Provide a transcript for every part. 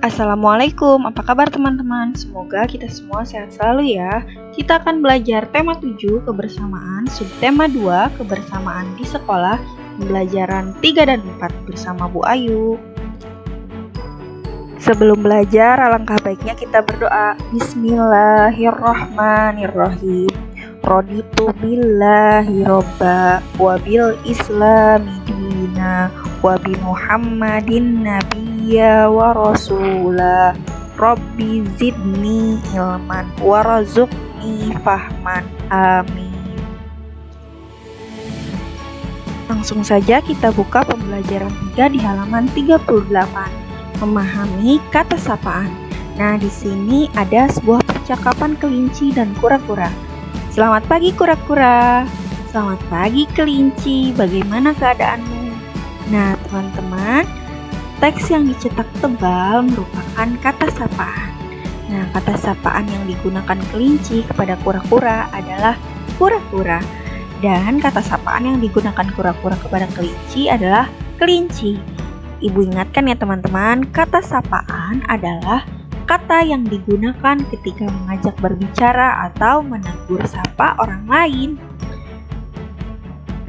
Assalamualaikum, apa kabar teman-teman? Semoga kita semua sehat selalu ya. Kita akan belajar tema 7 kebersamaan, subtema 2 kebersamaan di sekolah, pembelajaran 3 dan 4 bersama Bu Ayu. Sebelum belajar, alangkah baiknya kita berdoa. Bismillahirrahmanirrahim. Raditu billahi robba wa bil islami dina wa bi Muhammadin nabiyya wa rasula. Rabbi zidni ilman warzuqni fahman. Amin. Langsung saja kita buka pembelajaran 3 di halaman 38. Memahami kata sapaan. Nah, di sini ada sebuah percakapan kelinci dan kura-kura. Selamat pagi kura-kura. Selamat pagi kelinci. Bagaimana keadaanmu? Nah, teman-teman, teks yang dicetak tebal merupakan kata sapaan. Nah, kata sapaan yang digunakan kelinci kepada kura-kura adalah kura-kura. Dan kata sapaan yang digunakan kura-kura kepada kelinci adalah kelinci. Ibu ingatkan ya teman-teman, kata sapaan adalah kata yang digunakan ketika mengajak berbicara atau menegur sapa orang lain.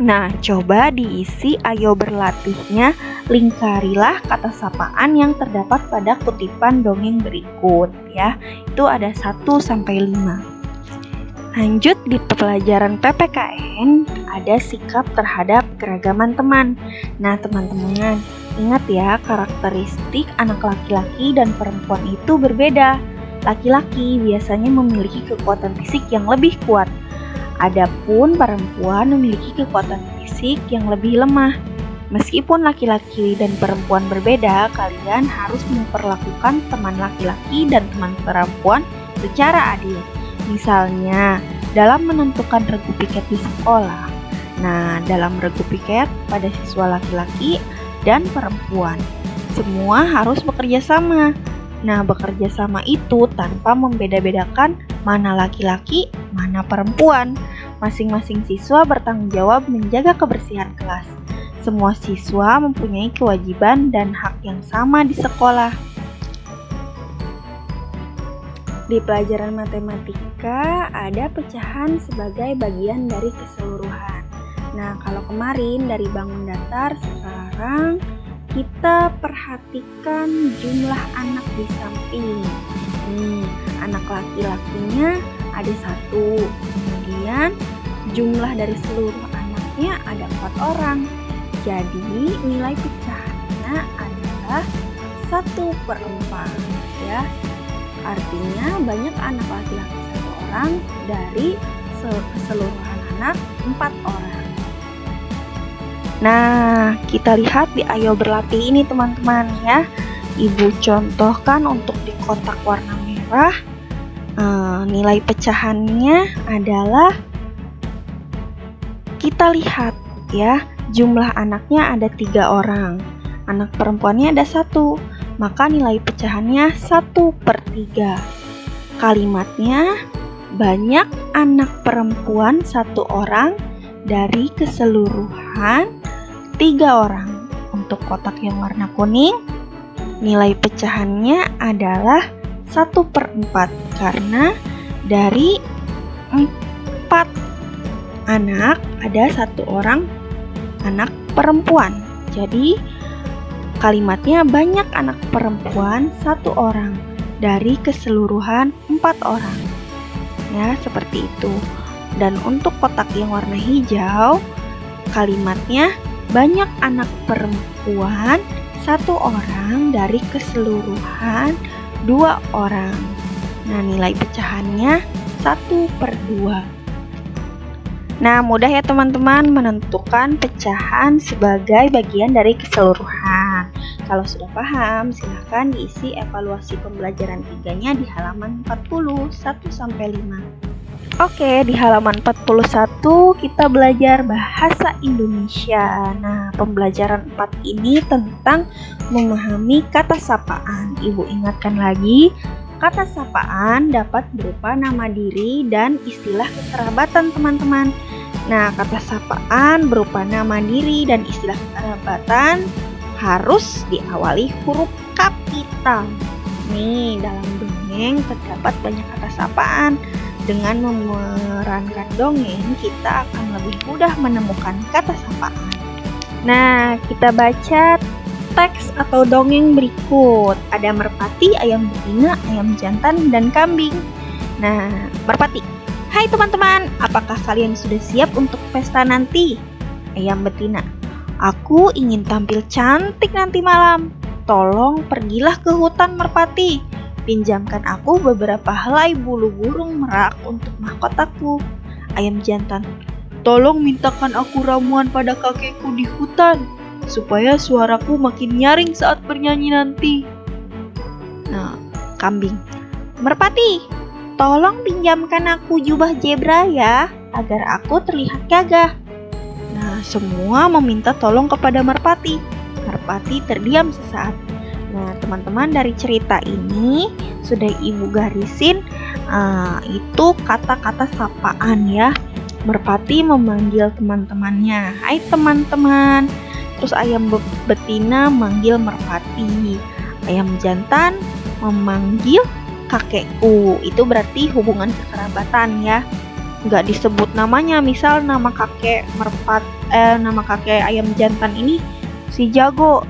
Nah, coba diisi ayo berlatihnya, lingkarilah kata sapaan yang terdapat pada kutipan dongeng berikut ya. Itu ada 1-5. Lanjut di pelajaran PPKN ada sikap terhadap keragaman teman. Nah, teman-teman, ingat ya, karakteristik anak laki-laki dan perempuan itu berbeda. Laki-laki biasanya memiliki kekuatan fisik yang lebih kuat. Adapun perempuan memiliki kekuatan fisik yang lebih lemah. Meskipun laki-laki dan perempuan berbeda, kalian harus memperlakukan teman laki-laki dan teman perempuan secara adil. Misalnya, dalam menentukan regu piket di sekolah. Nah, dalam regu piket pada siswa laki-laki dan perempuan, semua harus bekerja sama. Nah, bekerja sama itu tanpa membeda-bedakan mana laki-laki, mana perempuan. Masing-masing siswa bertanggung jawab menjaga kebersihan kelas. Semua siswa mempunyai kewajiban dan hak yang sama di sekolah. Di pelajaran matematika ada pecahan sebagai bagian dari keseluruhan. Nah, kalau kemarin dari bangun datar, sekarang kita perhatikan jumlah anak di samping. Anak laki-lakinya ada 1. Kemudian jumlah dari seluruh anaknya ada 4 orang. Jadi nilai pecahannya adalah 1/4 ya. Artinya banyak anak laki-laki 1 orang dari keseluruhan anak 4 orang. Nah, kita lihat di ayo berlatih ini teman-teman ya. Ibu contohkan untuk di kotak warna merah. Nilai pecahannya adalah, kita lihat ya, jumlah anaknya ada 3 orang. Anak perempuannya ada 1. Maka nilai pecahannya 1/3. Kalimatnya, banyak anak perempuan 1 orang dari keseluruhan 3 orang. Untuk kotak yang warna kuning, nilai pecahannya adalah 1/4 karena dari 4 anak ada 1 orang anak perempuan. Jadi kalimatnya banyak anak perempuan 1 orang dari keseluruhan 4 orang. Ya, seperti itu. Dan untuk kotak yang warna hijau, kalimatnya banyak anak perempuan 1 orang dari keseluruhan 2 orang. Nah, nilai pecahannya 1/2. Nah, mudah ya teman-teman menentukan pecahan sebagai bagian dari keseluruhan. Kalau sudah paham, silahkan diisi evaluasi pembelajaran 3-nya di halaman 40, 1-5. Oke, di halaman 41 kita belajar bahasa Indonesia. Nah, pembelajaran 4 ini tentang memahami kata sapaan. Ibu ingatkan lagi, kata sapaan dapat berupa nama diri dan istilah kekerabatan teman-teman. Nah, kata sapaan berupa nama diri dan istilah kekerabatan harus diawali huruf kapital. Nih, dalam dongeng terdapat banyak kata sapaan. Dengan memerankan dongeng, kita akan lebih mudah menemukan kata sapaan. Nah, kita baca teks atau dongeng berikut. Ada merpati, ayam betina, ayam jantan, dan kambing. Nah, merpati. Hai teman-teman, apakah kalian sudah siap untuk pesta nanti? Ayam betina. Aku ingin tampil cantik nanti malam. Tolong pergilah ke hutan merpati. Pinjamkan aku beberapa helai bulu burung merak untuk mahkotaku. Ayam jantan. Tolong mintakan aku ramuan pada kakekku di hutan, supaya suaraku makin nyaring saat bernyanyi nanti. Nah, kambing. Merpati, tolong pinjamkan aku jubah zebra ya, agar aku terlihat gagah. Nah, semua meminta tolong kepada merpati. Merpati terdiam sesaat. Nah, teman-teman, dari cerita ini sudah Ibu garisin itu kata-kata sapaan ya. Merpati memanggil teman-temannya, hai teman-teman. Terus ayam betina manggil merpati. Ayam jantan memanggil kakekku. Itu berarti hubungan kekerabatan ya. Nggak disebut namanya, misal nama kakek nama kakek ayam jantan ini si Jago.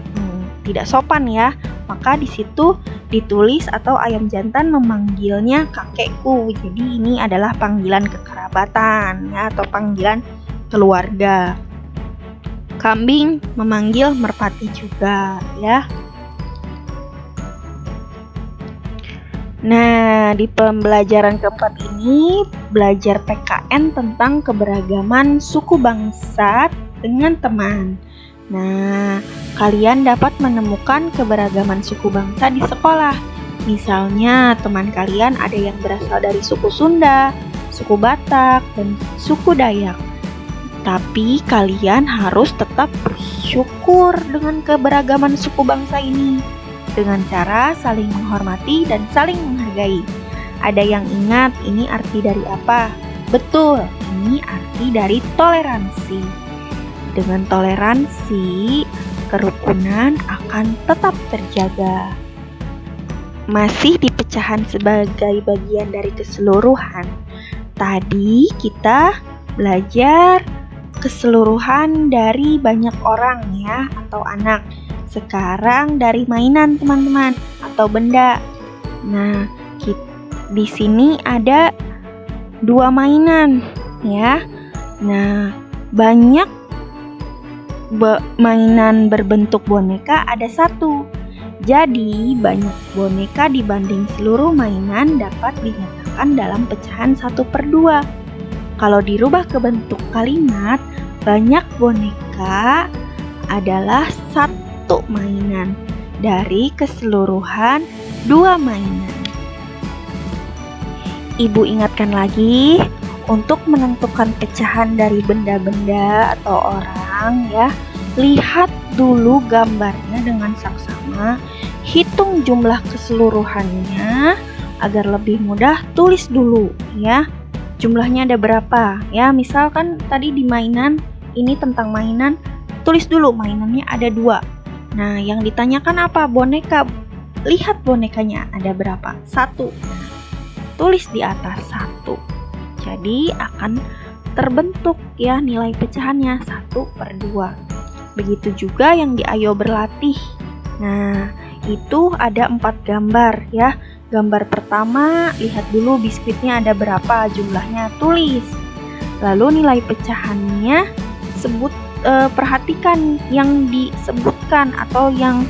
Tidak sopan ya. Maka di situ ditulis atau ayam jantan memanggilnya kakekku. Jadi ini adalah panggilan kekerabatan ya, atau panggilan keluarga. Kambing memanggil merpati juga ya. Nah, di pembelajaran keempat ini belajar PKN tentang keberagaman suku bangsa dengan teman. Nah, kalian dapat menemukan keberagaman suku bangsa di sekolah. Misalnya, teman kalian ada yang berasal dari suku Sunda, suku Batak, dan suku Dayak. Tapi kalian harus tetap bersyukur dengan keberagaman suku bangsa ini dengan cara saling menghormati dan saling menghargai. Ada yang ingat ini arti dari apa? Betul, ini arti dari toleransi. Dengan toleransi, kerukunan akan tetap terjaga. Masih di pecahan sebagai bagian dari keseluruhan. Tadi kita belajar keseluruhan dari banyak orang ya, atau anak. Sekarang dari mainan teman-teman, atau benda. Nah, di sini ada 2 mainan ya. Nah, banyak mainan berbentuk boneka ada 1. Jadi banyak boneka dibanding seluruh mainan dapat dinyatakan dalam pecahan 1/2. Kalau dirubah ke bentuk kalimat, banyak boneka adalah 1 mainan dari keseluruhan 2 mainan. Ibu ingatkan lagi, untuk menentukan pecahan dari benda-benda atau orang ya, lihat dulu gambarnya dengan saksama, hitung jumlah keseluruhannya agar lebih mudah, tulis dulu ya. Jumlahnya ada berapa ya, misalkan tadi di mainan, ini tentang mainan, tulis dulu mainannya ada 2. Nah, yang ditanyakan apa? Boneka. Lihat bonekanya ada berapa? 1. Tulis di atas 1. Jadi akan terbentuk ya nilai pecahannya 1/2. Begitu juga yang di Ayo Berlatih. Nah, itu ada 4 gambar ya. Gambar pertama, lihat dulu biskuitnya ada berapa, jumlahnya tulis. Lalu nilai pecahannya perhatikan yang disebutkan atau yang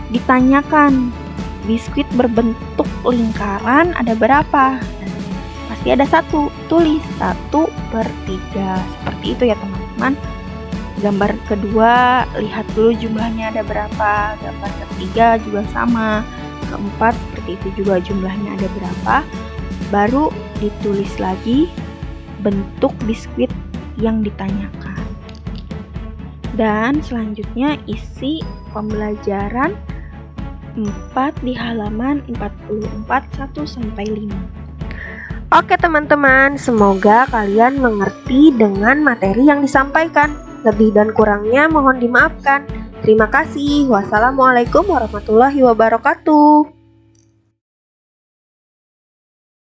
ditanyakan. Biskuit berbentuk lingkaran ada berapa? Pasti ada 1, tulis 1/3. Seperti itu ya teman-teman. Gambar kedua, lihat dulu jumlahnya ada berapa. Gambar ketiga juga sama. Keempat, seperti itu juga jumlahnya ada berapa. Baru ditulis lagi bentuk biskuit yang ditanyakan. Dan selanjutnya isi pembelajaran 4 di halaman 44 1-5. Oke teman-teman, semoga kalian mengerti dengan materi yang disampaikan. Lebih dan kurangnya mohon dimaafkan. Terima kasih. Wassalamualaikum warahmatullahi wabarakatuh.